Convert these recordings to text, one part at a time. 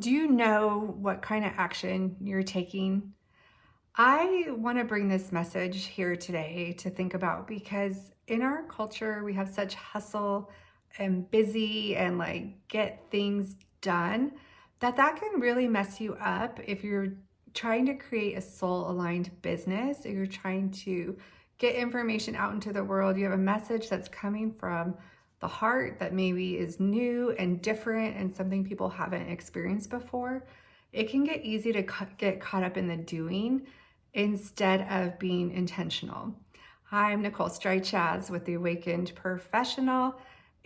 Do you know what kind of action you're taking? I want to bring this message here today to think about because in our culture, we have such hustle and busy and like get things done that can really mess you up if you're trying to create a soul aligned business or you're trying to get information out into the world. You have a message that's coming from the heart that maybe is new and different and something people haven't experienced before. It can get easy to get caught up in the doing instead of being intentional. Hi, I'm Nicole Streichaz with the Awakened Professional,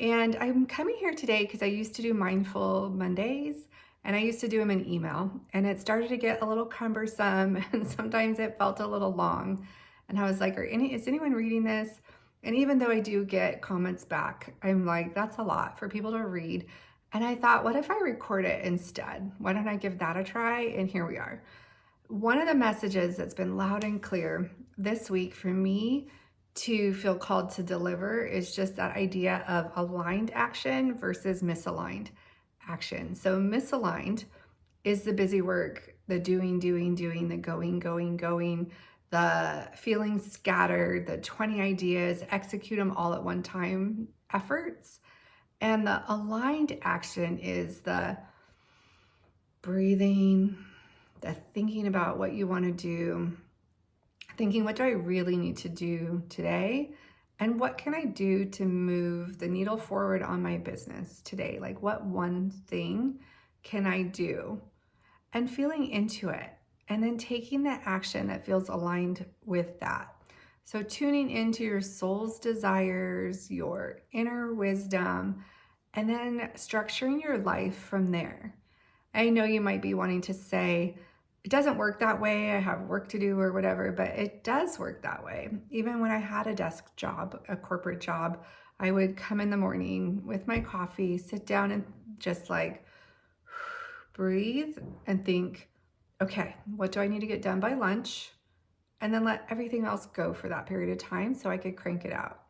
and I'm coming here today because I used to do Mindful Mondays and I used to do them in email, and it started to get a little cumbersome and sometimes it felt a little long. And I was like, is anyone reading this? And even though I do get comments back, I'm like, that's a lot for people to read. And I thought, what if I record it instead? Why don't I give that a try? And here we are. One of the messages that's been loud and clear this week for me to feel called to deliver is just that idea of aligned action versus misaligned action. So, misaligned is the busy work, the doing, the going, the feeling scattered, the 20 ideas, execute them all at one time efforts. And the aligned action is the breathing, the thinking about what you want to do, thinking, what do I really need to do today? And what can I do to move the needle forward on my business today? Like, what one thing can I do? And feeling into it, and then taking the action that feels aligned with that. So, tuning into your soul's desires, your inner wisdom, and then structuring your life from there. I know you might be wanting to say, it doesn't work that way, I have work to do or whatever, but it does work that way. Even when I had a desk job, a corporate job, I would come in the morning with my coffee, sit down and just like breathe and think, okay, what do I need to get done by lunch? And then let everything else go for that period of time so I could crank it out.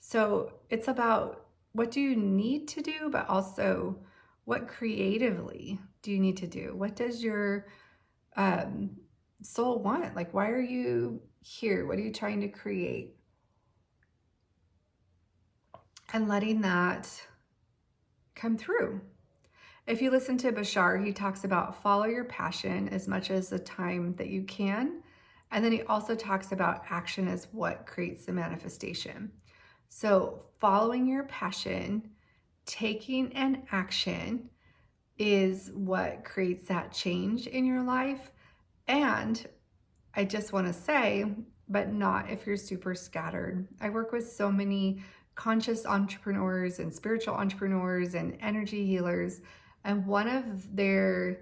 So it's about what do you need to do, but also what creatively do you need to do? What does your um, soul want? Like, why are you here? What are you trying to create? And letting that come through. If you listen to Bashar, he talks about follow your passion as much as the time that you can. And then he also talks about action as what creates the manifestation. So following your passion, taking an action is what creates that change in your life. And I just want to say, but not if you're super scattered. I work with so many conscious entrepreneurs and spiritual entrepreneurs and energy healers. And one of their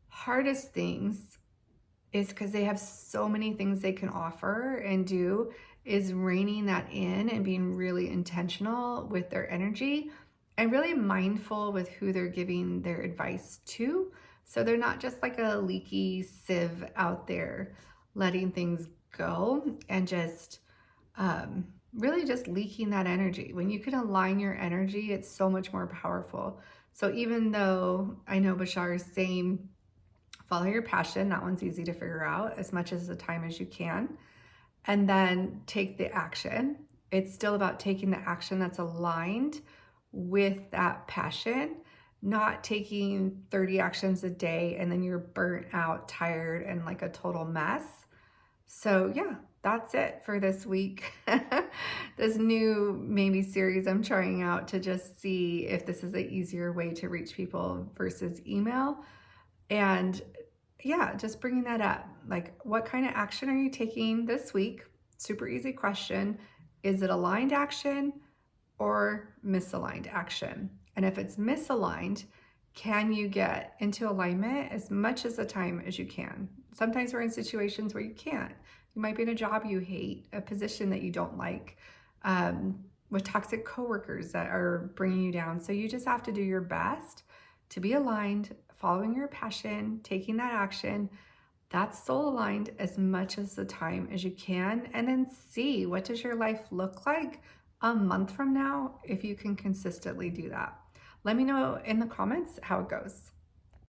hardest things is because they have so many things they can offer and do, is reining that in and being really intentional with their energy and really mindful with who they're giving their advice to. So they're not just like a leaky sieve out there letting things go and just really just leaking that energy. When you can align your energy, it's so much more powerful. So even though I know Bashar is saying, follow your passion, that one's easy to figure out as much as the time as you can, and then take the action. It's still about taking the action that's aligned with that passion, not taking 30 actions a day and then you're burnt out, tired, and like a total mess. So yeah, that's it for this week. This new maybe series I'm trying out to just see if this is an easier way to reach people versus email. And yeah, just bringing that up. Like, what kind of action are you taking this week? Super easy question. Is it aligned action or misaligned action? And if it's misaligned, can you get into alignment as much as the time as you can? Sometimes we're in situations where you can't. You might be in a job you hate, a position that you don't like, with toxic coworkers that are bringing you down. So you just have to do your best to be aligned, following your passion, taking that action. That's soul aligned as much as the time as you can, and then see what does your life look like a month from now if you can consistently do that. Let me know in the comments how it goes.